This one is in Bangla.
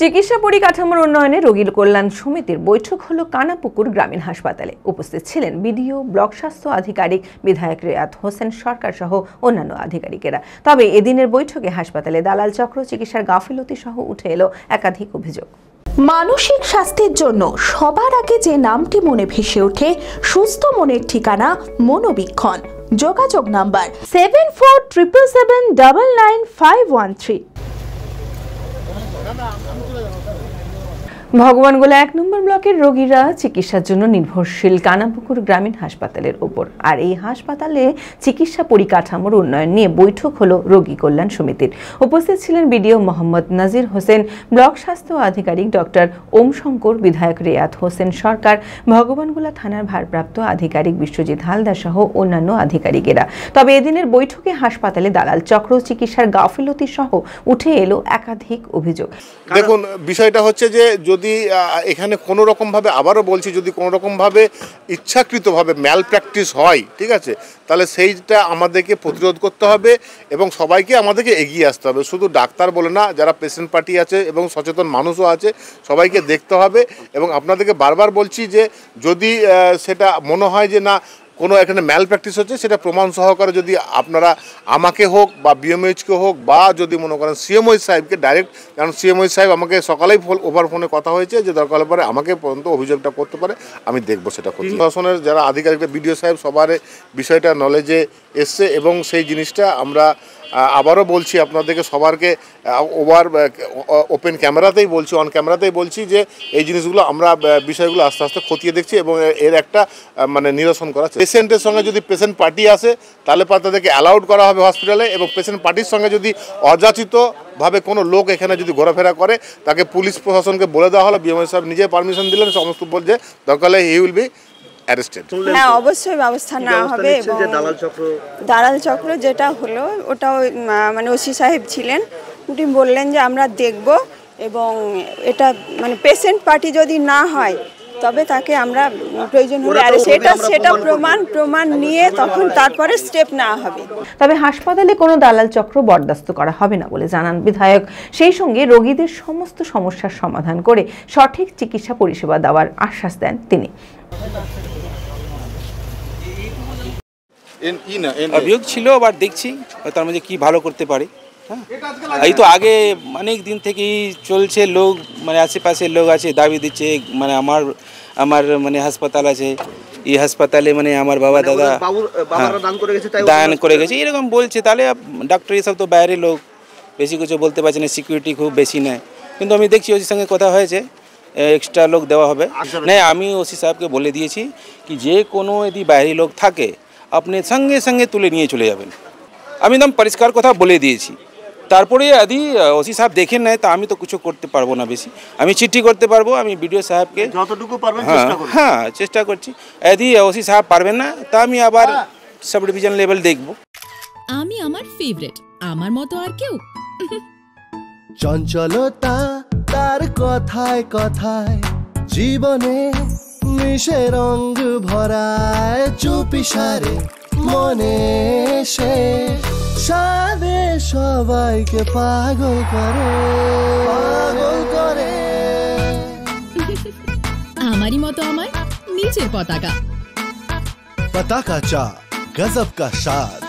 চিকিৎসা পরিকাঠামোর উন্নয়নে রোগী কল্যাণ সমিতির বৈঠক হলো কানাপুকুর গ্রামীণ হাসপাতালে। উপস্থিত ছিলেন বিডিও, ব্লক স্বাস্থ্য আধিকারিক, বিধায়ক রেয়াত হোসেন সরকার সহ অন্যান্য আধিকারিকেরা। তবে এদিনের বৈঠকে হাসপাতালে দালাল চক্র, চিকিৎসার গাফিলতি সহ উঠে এলো একাধিক অভিযোগ। মানসিক স্বাস্থ্যের জন্য সবার আগে যে নামটি মনে ভেসে ওঠে, সুস্থ মনের ঠিকানা মনোবীক্ষণ। যোগাযোগ নাম্বার 7477799513। ভগবানগোলা 1 নম্বর ব্লকের রোগীরা চিকিৎসার জন্য নির্ভরশীল কানাপুকুর গ্রামীণ হাসপাতালের উপর। আর এই হাসপাতালে চিকিৎসা পরিকাঠামোর উন্নয়ন নিয়ে বৈঠক হলো রোগী কল্যাণ সমিতির। উপস্থিত ছিলেন বিডিও মোহাম্মদ নাজির হোসেন, ব্লক স্বাস্থ্য আধিকারিক ডক্টর ওম শঙ্কর, বিধায়ক রেয়াত হোসেন সরকার, ভগবানগোলা থানার ভারপ্রাপ্ত আধিকারিক বিশ্বজিৎ হালদার সহ অন্যান্য আধিকারিকেরা। তবে এদিনের বৈঠকে হাসপাতালে দালাল চক্র, চিকিৎসার গাফিলতি সহ উঠে এলো একাধিক অভিযোগ। দেখুন, বিষয়টা হচ্ছে যে যদি এখানে কোনো রকমভাবে, আবারও বলছি, যদি কোনো রকমভাবে ইচ্ছাকৃতভাবে ম্যাল প্র্যাকটিস হয়, ঠিক আছে, তাহলে সেইটা আমাদেরকে প্রতিরোধ করতে হবে এবং সবাইকে আমাদেরকে এগিয়ে আসতে হবে। শুধু ডাক্তার বলে না, যারা পেশেন্ট পার্টি আছে এবং সচেতন মানুষও আছে, সবাইকে দেখতে হবে। এবং আপনাদেরকে বারবার বলছি যে যদি সেটা মনে হয় যে না কোনো এখানে ম্যাল প্র্যাকটিস হচ্ছে, সেটা প্রমাণ সহকারে যদি আপনারা আমাকে হোক বা বিএমএইচকে হোক বা যদি মনে করেন সিএমওইচ সাহেবকে ডাইরেক্ট, কারণ সিএমওইচ সাহেব আমাকে সকালেই ওভার ফোনে কথা হয়েছে যে দরকার হলে পরে আমাকে পর্যন্ত অভিযোগটা করতে পারে, আমি দেখবো সেটা করতে। প্রশাসনের যারা আধিকারিকরা, বিডিও সাহেব, সবার বিষয়টা নলেজে এসছে এবং সেই জিনিসটা আমরা আবারও বলছি আপনাদেরকে, সবারকে ওপেন ক্যামেরাতেই বলছি, অন ক্যামেরাতেই বলছি যে এই জিনিসগুলো আমরা বিষয়গুলো আস্তে আস্তে খতিয়ে দেখছি এবং এর একটা মানে নিরসন করা। পেশেন্টের সঙ্গে যদি পেশেন্ট পার্টি আসে তাহলে তাদেরকে অ্যালাউড করা হবে হসপিটালে, এবং পেশেন্ট পার্টির সঙ্গে যদি অযাচিতভাবে কোনো লোক এখানে যদি ঘোরাফেরা করে তাকে পুলিশ প্রশাসনকে বলে দেওয়া হলো। বিএমএস সাহেব নিজে পারমিশন দিলেন, সমস্ত বলছে দরকার হলে হি উইল বি অ্যারেস্টেড। হ্যাঁ, অবশ্যই ব্যবস্থা নেওয়া হবে। এবং দালাল চক্র যেটা হলো ওটাও মানে ওসি সাহেব ছিলেন, উনি বললেন যে আমরা দেখব এবং এটা মানে পেশেন্ট পার্টি যদি না হয় তবে তাকে আমরা প্রয়োজন হলে সেটা প্রমাণ নিয়ে তখন তারপরে স্টেপ নেওয়া হবে। তবে হাসপাতালে কোনো দালাল চক্র বরদাস্ত করা হবে না বলে জানান বিধায়ক। সেই সঙ্গে রোগীদের সমস্ত সমস্যার সমাধান করে সঠিক চিকিৎসা পরিষেবা দেওয়ার আশ্বাস দেন তিনি। অভিযোগ ছিল, আবার দেখছি তার মধ্যে কি ভালো করতে পারি। এই তো আগে অনেক দিন থেকেই চলছে, লোক মানে আশেপাশের লোক আছে দাবি দিচ্ছে, মানে আমার মানে হাসপাতাল আছে, এই হাসপাতালে মানে আমার বাবা দাদা দান করে গেছে এরকম বলছে। তাহলে ডাক্তার এসব তো বাইরের লোক, বেশি কিছু বলতে পারছে না, সিকিউরিটি খুব বেশি নেয়। কিন্তু আমি দেখছি ওসির সঙ্গে কথা হয়েছে, এক্সট্রা লোক দেওয়া হবে। না, আমি ওসি সাহেবকে বলে দিয়েছি কি যে কোনো যদি বাইরের লোক থাকে আপনি সঙ্গে সঙ্গে তুলে নিয়ে চলে যাবেন। আমি একদম পরিষ্কার কথা বলে দিয়েছি। তারপরে যদি ওসি সাহেব দেখেন নেয় তা আমি তো কিছু করতে পারবো না, বেশি আমি চিঠি করতে পারবো। আমি বিডিও সাহেবকে যতটুকু পারবেন চেষ্টা করছি। যদি ওসি সাহেব পারবেন না তা আমি আবার সাব ডিভিশন লেভেল দেখব। আমি আমার ফেভারিট, আমার মতো আর কেউ। চঞ্চলতা তার কথায় কথায় জীবনে মিশে রঙ ভরায়, চুপি সারে মনে সে সাদে সবাইকে পাগল করে। আমারই মতো আমার নিচের পতাকা। পতাকা চা, গজব কা স্বাদ।